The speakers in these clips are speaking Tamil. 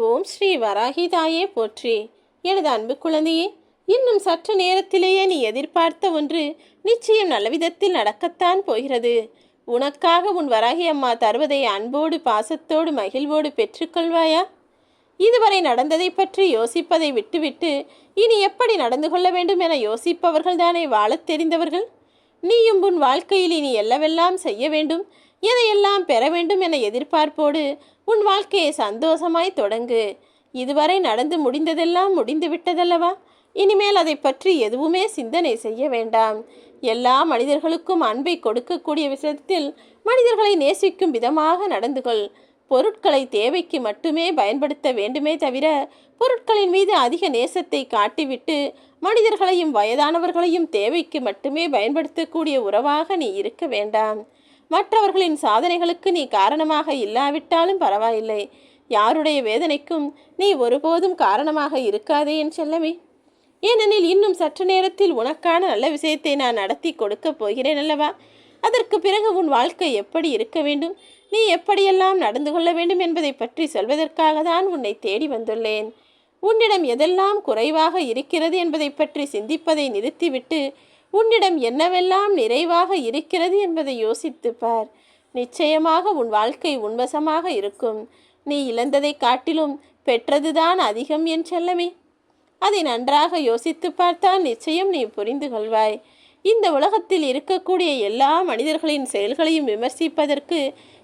ஓம் ஸ்ரீ வராகி தாயே போற்றி. எனது அன்பு குழந்தையே, இன்னும் சற்று நேரத்திலேயே நீ எதிர்பார்த்த ஒன்று நிச்சயம் நல்லவிதத்தில் நடக்கத்தான் போகிறது. உனக்காக உன் வராகி அம்மா தருவதை அன்போடு பாசத்தோடு மகிழ்வோடு பெற்றுக்கொள்வாயா? இதுவரை நடந்ததை பற்றி யோசிப்பதை விட்டுவிட்டு இனி எப்படி நடந்து கொள்ள வேண்டும் என யோசிப்பவர்கள் தானே வாழத் தெரிந்தவர்கள். நீயும் உன் வாழ்க்கையில் இனி எல்லவெல்லாம் செய்ய வேண்டும், எதையெல்லாம் பெற வேண்டும் என எதிர்பார்ப்போடு உன் வாழ்க்கையை சந்தோஷமாய் தொடங்கு. இதுவரை நடந்து முடிந்ததெல்லாம் முடிந்து விட்டதல்லவா? இனிமேல் அதை பற்றி எதுவுமே சிந்தனை செய்ய வேண்டாம். எல்லா மனிதர்களுக்கும் அன்பை கொடுக்கக்கூடிய விஷயத்தில் மனிதர்களை நேசிக்கும் விதமாக நடந்து கொள். பொருட்களை தேவைக்கு மட்டுமே பயன்படுத்த வேண்டுமே தவிர பொருட்களின் மீது அதிக நேசத்தை காட்டிவிட்டு மனிதர்களையும் வயதானவர்களையும் தேவைக்கு மட்டுமே பயன்படுத்தக்கூடிய உறவாக நீ இருக்க வேண்டாம். மற்றவர்களின் சாதனைகளுக்கு நீ காரணமாக இல்லாவிட்டாலும் பரவாயில்லை. யாருடைய வேதனைக்கும் நீ ஒருபோதும் காரணமாக இருக்காதே என் செல்லமே. ஏனெனில் இன்னும் சற்று நேரத்தில் உனக்கான நல்ல விஷயத்தை நான் நடத்தி கொடுக்கப் போகிறேன் அல்லவா? அதற்கு பிறகு உன் வாழ்க்கை எப்படி இருக்க வேண்டும், நீ எப்படியெல்லாம் நடந்து கொள்ள வேண்டும் என்பதை பற்றி சொல்வதற்காக தான் உன்னை தேடி வந்துள்ளேன். உன்னிடம் எதெல்லாம் குறைவாக இருக்கிறது என்பதை பற்றி சிந்திப்பதை நிறுத்திவிட்டு உன்னிடம் என்னவெல்லாம் நிறைவாக இருக்கிறது என்பதை யோசித்து பார். நிச்சயமாக உன் வாழ்க்கை உன்வசமாக இருக்கும். நீ இழந்ததை காட்டிலும் பெற்றதுதான் அதிகம் என் செல்லமே. அதை நன்றாக யோசித்து பார்த்தால் நிச்சயம் நீ புரிந்து கொள்வாய். இந்த உலகத்தில் இருக்கக்கூடிய எல்லா மனிதர்களின் செயல்களையும் விமர்சிப்பதற்கு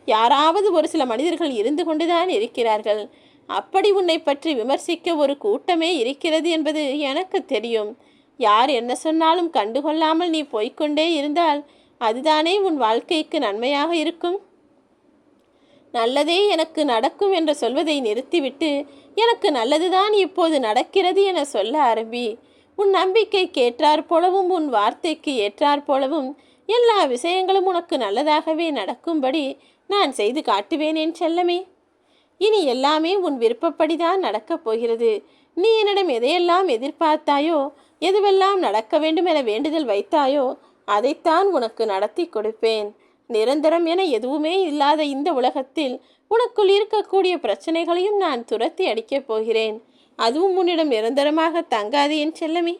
யாராவது ஒரு சில மனிதர்கள் இருந்து கொண்டுதான் இருக்கிறார்கள். அப்படி உன்னை பற்றி விமர்சிக்க ஒரு கூட்டமே இருக்கிறது என்பது எனக்கு தெரியும். யார் என்ன சொன்னாலும் கண்டுகொள்ளாமல் நீ போய்கொண்டே இருந்தால் அதுதானே உன் வாழ்க்கைக்கு நன்மையாக இருக்கும். நல்லதே எனக்கு நடக்கும் என்று சொல்வதை நிறுத்திவிட்டு எனக்கு நல்லதுதான் இப்போது நடக்கிறது என சொல்ல ஆரம்பி. உன் நம்பிக்கைக்கு ஏற்றாற் போலவும் உன் வார்த்தைக்கு ஏற்றாற் போலவும் எல்லா விஷயங்களும் உனக்கு நல்லதாகவே நடக்கும்படி நான் செய்து காட்டுவேன் என் செல்லமே. இனி எல்லாமே உன் விருப்பப்படிதான் நடக்கப் போகிறது. நீ என்னிடம் எதையெல்லாம் எதிர்பார்த்தாயோ, எதுவெல்லாம் நடக்க வேண்டும் என வேண்டுதல் வைத்தாயோ அதைத்தான் உனக்கு நடத்தி கொடுப்பேன். நிரந்தரம் என எதுவுமே இல்லாத இந்த உலகத்தில் உனக்குள் இருக்கக்கூடிய பிரச்சனைகளையும் நான் துரத்தி அடிக்கப் போகிறேன். அதுவும் உன்னிடம் நிரந்தரமாக தங்காது என் செல்லமே.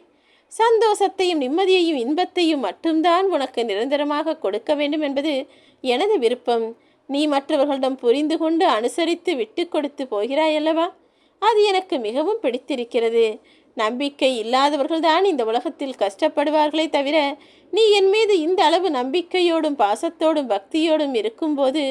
சந்தோஷத்தையும் நிம்மதியையும் இன்பத்தையும் மட்டும்தான் உனக்கு நிரந்தரமாக கொடுக்க வேண்டும் என்பது எனது விருப்பம். நீ மற்றவர்களிடம் புரிந்து கொண்டு அனுசரித்து விட்டு கொடுத்து போகிறாய் அல்லவா? அது எனக்கு மிகவும் பிடித்திருக்கிறது. நம்பிக்கை இல்லாதவர்கள்தான் இந்த உலகத்தில் கஷ்டப்படுவார்களே தவிர நீ என் மீது இந்த அளவு நம்பிக்கையோடும் பாசத்தோடும் பக்தியோடும் இருக்கும்போது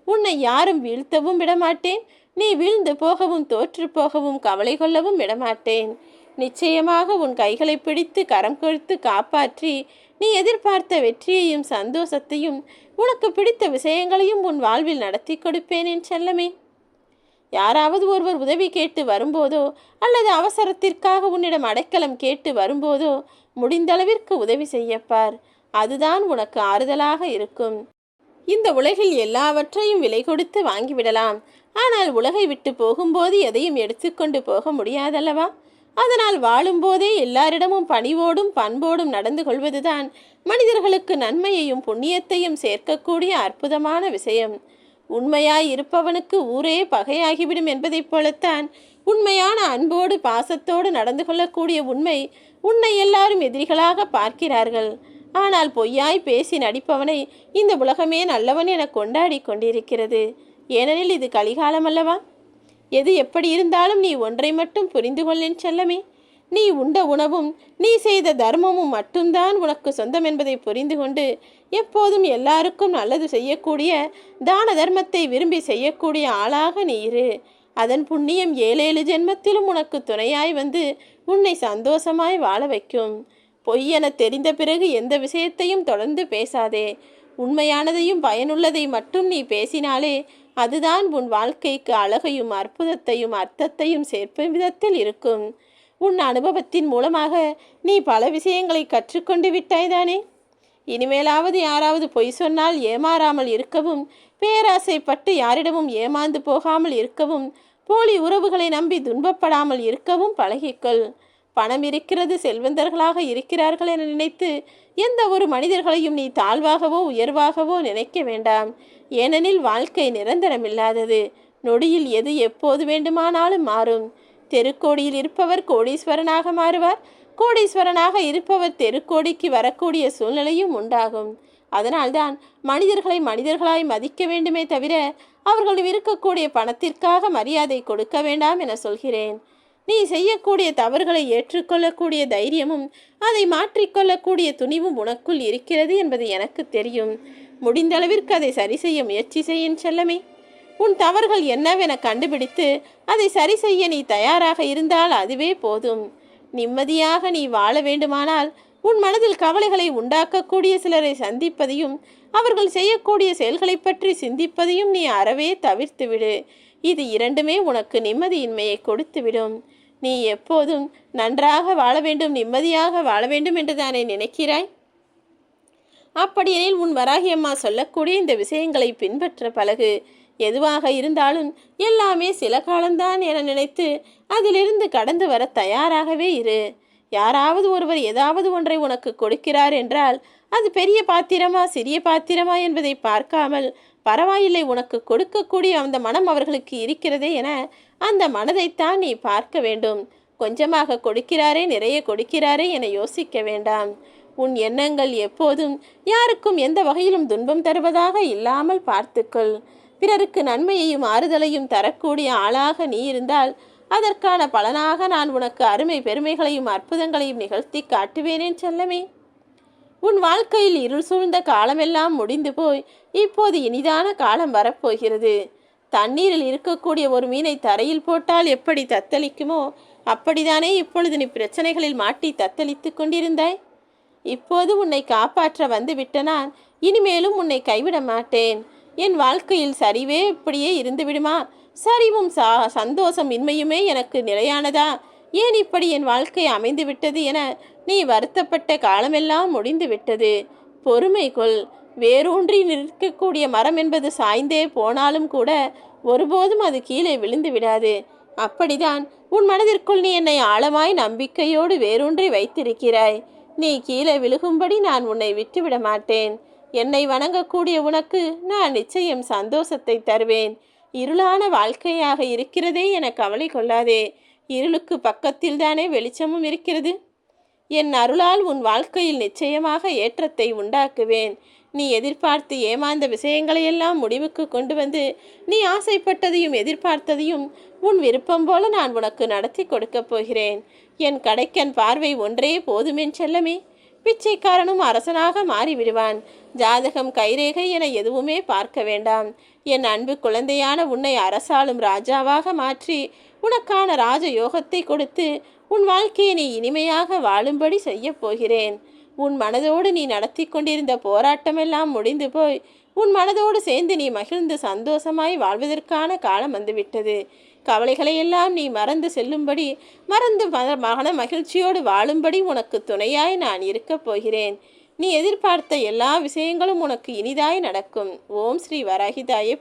உன்னை யாரும் வீழ்த்தவும் விடமாட்டேன். நீ வீழ்ந்து போகவும் தோற்று போகவும் கவலை கொள்ளவும் விடமாட்டேன். நிச்சயமாக உன் கைகளை பிடித்து கரம் கொடுத்து காப்பாற்றி நீ எதிர்பார்த்த வெற்றியையும் சந்தோஷத்தையும் உனக்கு பிடித்த விஷயங்களையும் உன் வாழ்வில் நடத்தி கொடுப்பேன் என் செல்லமே. யாராவது ஒருவர் உதவி கேட்டு வரும்போதோ அல்லது அவசரத்திற்காக உன்னிடம் அடைக்கலம் கேட்டு வரும்போதோ முடிந்தளவிற்கு உதவி செய்யப்பார். அதுதான் உனக்கு ஆறுதலாக இருக்கும். இந்த உலகில் எல்லாவற்றையும் விலை கொடுத்து வாங்கிவிடலாம். ஆனால் உலகை விட்டு போகும்போது எதையும் எடுத்துக்கொண்டு போக முடியாதல்லவா? அதனால் வாழும்போதே எல்லாரிடமும் பணிவோடும் பண்போடும் நடந்து கொள்வதுதான் மனிதர்களுக்கு நன்மையையும் புண்ணியத்தையும் சேர்க்கக்கூடிய அற்புதமான விஷயம். உண்மையாய் இருப்பவனுக்கு ஊரே பகையாகிவிடும் என்பதைப் போலத்தான் உண்மையான அன்போடு பாசத்தோடு நடந்து கொள்ளக்கூடிய உன்னை எல்லாரும் எதிரிகளாக பார்க்கிறார்கள். ஆனால் பொய்யாய் பேசி நடிப்பவனை இந்த உலகமே நல்லவன் என கொண்டாடி கொண்டிருக்கிறது. ஏனெனில் இது கலிகாலம் அல்லவா? எது எப்படி இருந்தாலும் நீ ஒன்றை மட்டும் புரிந்து கொள்ளேன் செல்லமே. நீ உண்ட உணவும் நீ செய்த தர்மமும் மட்டும்தான் உனக்கு சொந்தம் என்பதை புரிந்து கொண்டு எப்போதும் எல்லாருக்கும் நல்லது செய்யக்கூடிய தான தர்மத்தை விரும்பி செய்யக்கூடிய ஆளாக நீ இரு. அதன் புண்ணியம் 7 ஜென்மத்திலும் உனக்கு துணையாய் வந்து உன்னை சந்தோஷமாய் வாழ வைக்கும். பொய் என தெரிந்த பிறகு எந்த விஷயத்தையும் தொடர்ந்து பேசாதே. உண்மையானதையும் பயனுள்ளதை மட்டும் நீ பேசினாலே அதுதான் உன் வாழ்க்கைக்கு அழகையும் அற்புதத்தையும் அர்த்தத்தையும் சேர்க்கும் விதத்தில் இருக்கும். உன் அனுபவத்தின் மூலமாக நீ பல விஷயங்களை கற்றுக்கொண்டு விட்டாய்தானே. இனிமேலாவது யாராவது பொய் சொன்னால் ஏமாறாமல் இருக்கவும், பேராசைப்பட்டு யாரிடமும் ஏமாந்து போகாமல் இருக்கவும், போலி உறவுகளை நம்பி துன்பப்படாமல் இருக்கவும் பழகிக்கொள். பணம் இருக்கிறது, செல்வந்தர்களாக இருக்கிறார்கள் என நினைத்து எந்த ஒரு மனிதர்களையும் நீ தாழ்வாகவோ உயர்வாகவோ நினைக்க வேண்டாம். ஏனெனில் வாழ்க்கை நிரந்தரமில்லாதது. நொடியில் எது எப்போது வேண்டுமானாலும் மாறும். தெருக்கோடியில் இருப்பவர் கோடீஸ்வரனாக மாறுவார். கோடீஸ்வரனாக இருப்பவர் தெருக்கோடிக்கு வரக்கூடிய சூழ்நிலையும் உண்டாகும். அதனால்தான் மனிதர்களை மனிதர்களாய் மதிக்க வேண்டுமே தவிர அவர்களிடம் இருக்கக்கூடிய பணத்திற்காக மரியாதை கொடுக்க வேண்டாம் என சொல்கிறேன். நீ செய்யக்கூடிய தவறுகளை ஏற்றுக்கொள்ளக்கூடிய தைரியமும் அதை மாற்றிக்கொள்ளக்கூடிய துணிவும் உனக்குள் இருக்கிறது என்பது எனக்கு தெரியும். முடிந்தளவிற்கு அதை சரி செய்ய முயற்சி செய்யும் செல்லமே. உன் தவறுகள் என்னவென கண்டுபிடித்து அதை சரி செய்ய நீ தயாராக இருந்தால் அதுவே போதும். நிம்மதியாக நீ வாழ வேண்டுமானால் உன் மனதில் கவலைகளை உண்டாக்கக்கூடிய சிலரை சந்திப்பதையும் அவர்கள் செய்யக்கூடிய செயல்களை பற்றி சிந்திப்பதையும் நீ அறவே தவிர்த்து விடு. இது இரண்டுமே உனக்கு நிம்மதியின்மையை கொடுத்துவிடும். நீ எப்போதும் நன்றாக வாழ வேண்டும், நிம்மதியாக வாழ வேண்டும் என்று தானே நினைக்கிறாய்? அப்படியெனில் உன் வராகி அம்மா சொல்லக்கூடிய இந்த விஷயங்களை பின்பற்ற பழகு. எதுவாக இருந்தாலும் எல்லாமே சில காலம்தான் என நினைத்து அதிலிருந்து கடந்து வர தயாராகவே இரு. யாராவது ஒருவர் ஏதாவது ஒன்றை உனக்கு கொடுக்கிறார் என்றால் அது பெரிய பாத்திரமா சிறிய பாத்திரமா என்பதை பார்க்காமல், பரவாயில்லை உனக்கு கொடுக்கக்கூடிய அந்த மனம் அவர்களுக்கு இருக்கிறதே என அந்த மனதைத்தான் நீ பார்க்க வேண்டும். கொஞ்சமாக கொடுக்கிறாரே நிறைய கொடுக்கிறாரே என யோசிக்க வேண்டாம். உன் எண்ணங்கள் எப்போதும் யாருக்கும் எந்த வகையிலும் துன்பம் தருவதாக இல்லாமல் பார்த்துக்கொள். பிறருக்கு நன்மையையும் ஆறுதலையும் தரக்கூடிய ஆளாக நீ இருந்தால் அதற்கான பலனாக நான் உனக்கு அருமை பெருமைகளையும் அற்புதங்களையும் நிகழ்த்தி காட்டுவேனேன் செல்லமே. உன் வாழ்க்கையில் இருள் சூழ்ந்த காலமெல்லாம் முடிந்து போய் இப்போது இனிதான காலம் வரப்போகிறது. தண்ணீரில் இருக்கக்கூடிய ஒரு மீனை தரையில் போட்டால் எப்படி தத்தளிக்குமோ அப்படித்தானே இப்பொழுது நீ பிரச்சனைகளில் மாட்டி தத்தளித்து கொண்டிருந்தாய். இப்போது உன்னை காப்பாற்ற வந்துவிட்ட நான் இனிமேலும் உன்னை கைவிட மாட்டேன். என் வாழ்க்கையில் சரிவே இப்படியே இருந்து விடுமா? சரிவும் சந்தோஷம் இன்மையுமே எனக்கு நிலையானதா? ஏன் இப்படி என் வாழ்க்கை அமைந்து விட்டது என நீ வருத்தப்பட்ட காலமெல்லாம் முடிந்து விட்டது. பொறுமை கொள். வேரூன்றி நிற்கக்கூடிய மரம் என்பது சாய்ந்தே போனாலும் கூட ஒருபோதும் அது கீழே விழுந்து விடாது. அப்படிதான் உன் மனதிற்குள் நீ என்னை ஆழமாய் நம்பிக்கையோடு வேரூன்றி வைத்திருக்கிறாய். நீ கீழே விழுகும்படி நான் உன்னை விட்டுவிட மாட்டேன். என்னை வணங்கக்கூடிய உனக்கு நான் நிச்சயம் சந்தோஷத்தை தருவேன். இருளான வாழ்க்கையாக இருக்கிறதே என கவலை கொள்ளாதே. இருளுக்கு பக்கத்தில் தானே வெளிச்சமும் இருக்கிறது. என் அருளால் உன் வாழ்க்கையில் நிச்சயமாக ஏற்றத்தை உண்டாக்குவேன். நீ எதிர்பார்த்து ஏமாந்த விஷயங்களையெல்லாம் முடிவுக்கு கொண்டு வந்து நீ ஆசைப்பட்டதையும் எதிர்பார்த்ததையும் உன் விருப்பம் போல நான் உனக்கு நடத்தி கொடுக்கப் போகிறேன். என் கடைக்கன் பார்வை ஒன்றே போதுமென் செல்லமே. பிச்சைக்காரனும் அரசனாக மாறிவிடுவான். ஜாதகம் கைரேகை என எதுவுமே பார்க்க வேண்டாம். என் அன்பு குழந்தையான உன்னை அரசாளும் ராஜாவாக மாற்றி உனக்கான ராஜ யோகத்தை கொடுத்து உன் வாழ்க்கையை நீ இனிமையாக வாழும்படி செய்ய போகிறேன். உன் மனதோடு நீ நடத்தி கொண்டிருந்த போராட்டமெல்லாம் முடிந்து போய் உன் மனதோடு சேர்ந்து நீ மகிழ்ந்து சந்தோஷமாய் வாழ்வதற்கான காலம் வந்துவிட்டது. கவலைகளையெல்லாம் நீ மறந்து செல்லும்படி, மறந்து மன மகிழ்ச்சியோடு வாழும்படி உனக்கு துணையாய் நான் இருக்கப் போகிறேன். நீ எதிர்பார்த்த எல்லா விஷயங்களும் உனக்கு இனிதாய் நடக்கும். ஓம் ஸ்ரீ வராகிதாயே